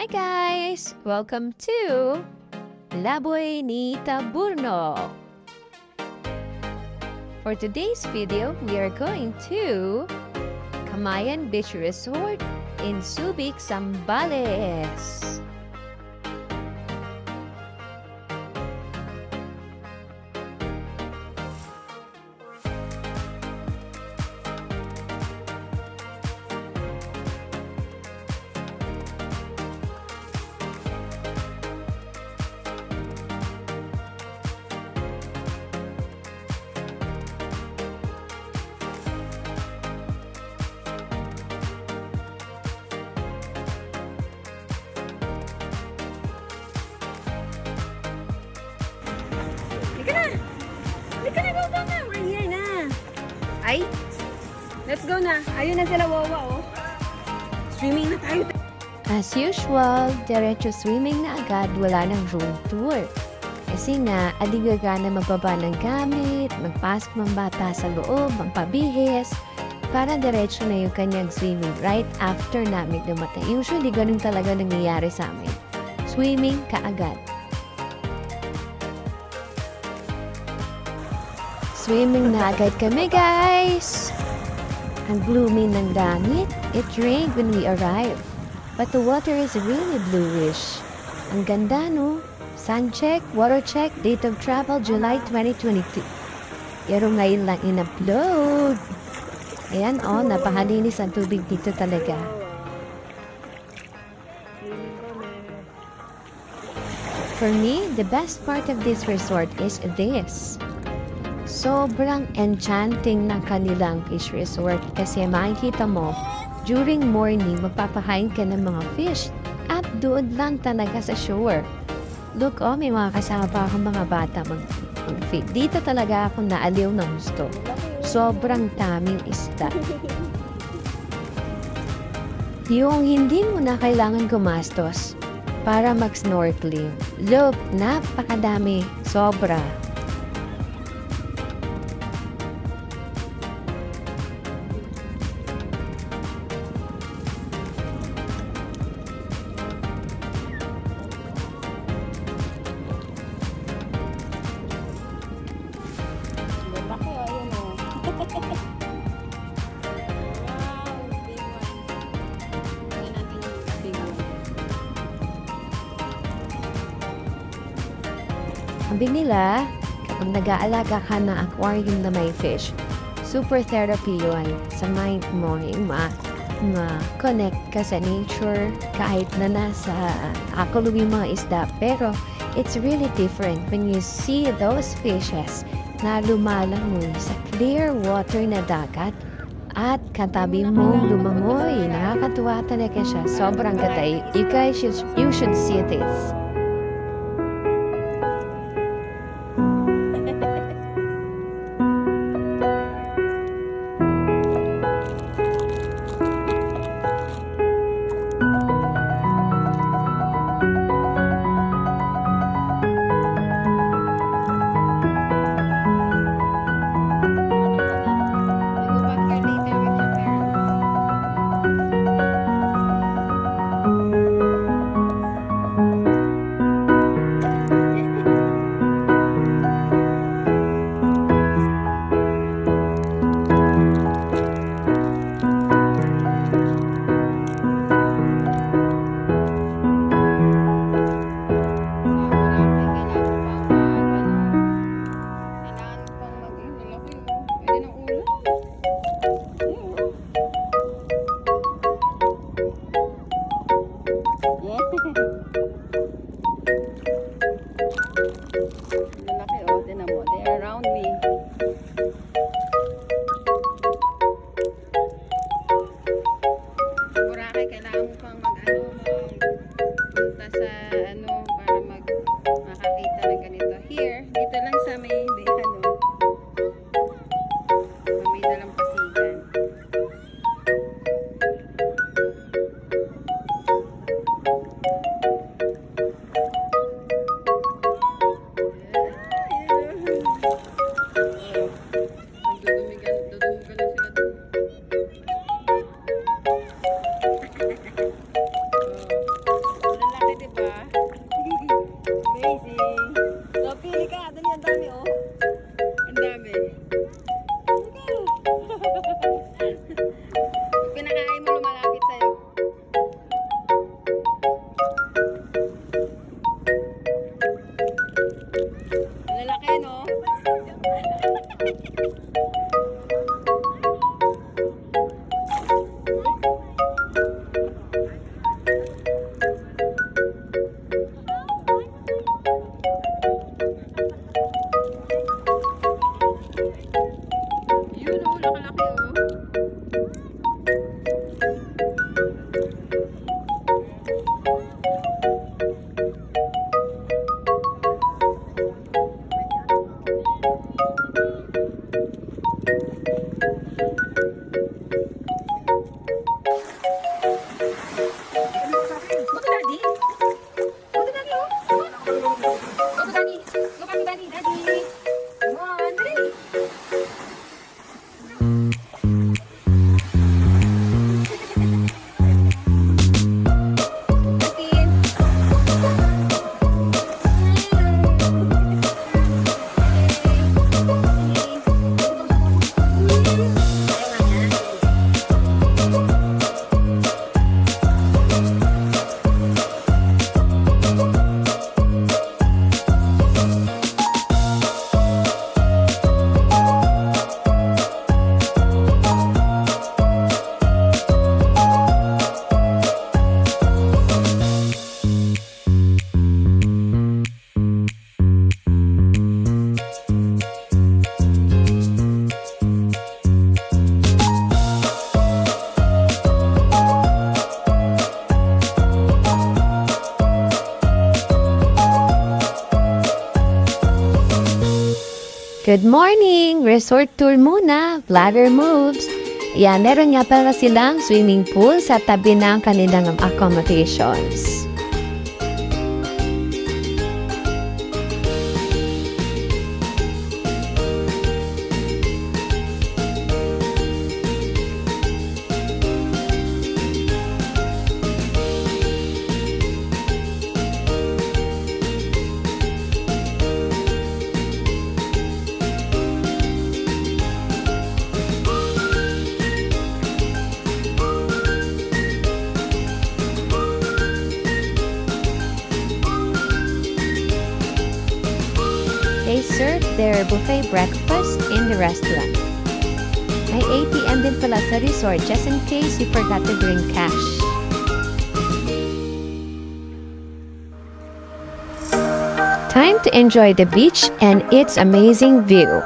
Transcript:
Hi guys! Welcome to Laboy ni Taburno. For today's video, we are going to Camayan Beach Resort in Subic, Zambales. Halika na, go na. We're here na. Ay, let's go na. Ayun na sila, Wawa, oh. Swimming na tayo. As usual, diretso swimming na agad, wala ng room tour. Kasi nga, aligaga na magbaba ng gamit, magpasok ng bata sa loob, magpabihis, para diretso na yung kanyang swimming right after namin dumating. Usually, ganun talaga nangyayari sa amin. Swimming kaagad. Swimming na agad kami, guys! Ang gloomy ng langit. It rained when we arrived. But the water is really bluish. Ang ganda, no? Sun check, water check, date of travel, July 2022. Pero ngayon lang in-upload. Ayan, oh, napakalinis ang tubig dito talaga. For me, the best part of this resort is this. Sobrang enchanting ng kanilang fish resort kasi makikita mo, during morning, magpapakain ka ng mga fish at doon lang talaga sa shore. Look, oh, may mga kasama pa akong mga bata mag-feed. Dito talaga ako naaliw ng gusto. Sobrang daming isda. Yung hindi mo na kailangan gumastos para mag-snorkeling. Look, napakadami. Sobra. Laki, ayun, oh. Wow, big one. Ayun natin yung big one. Sabi nila, kapag nag-aalaga ka ng aquarium na may fish, super therapy yun sa mind mo, yung ma-connect ka sa nature kahit na nasa aquarium yung mga isda. Pero it's really different when you see those fishes na lumalangoy sa clear water na dagat at katabi mong lumangoy. Nakakatuwa talaga siya. Sobrang ganda. You guys, you should see this. You go back here later with your parents. Good morning! Resort tour muna. Vlogger moves. Yan, meron nga pala silang swimming pool sa tabi ng kanilang accommodations. They serve their buffet breakfast in the restaurant. May ATM din pala sa resort just in case you forgot to bring cash. Time to enjoy the beach and its amazing view.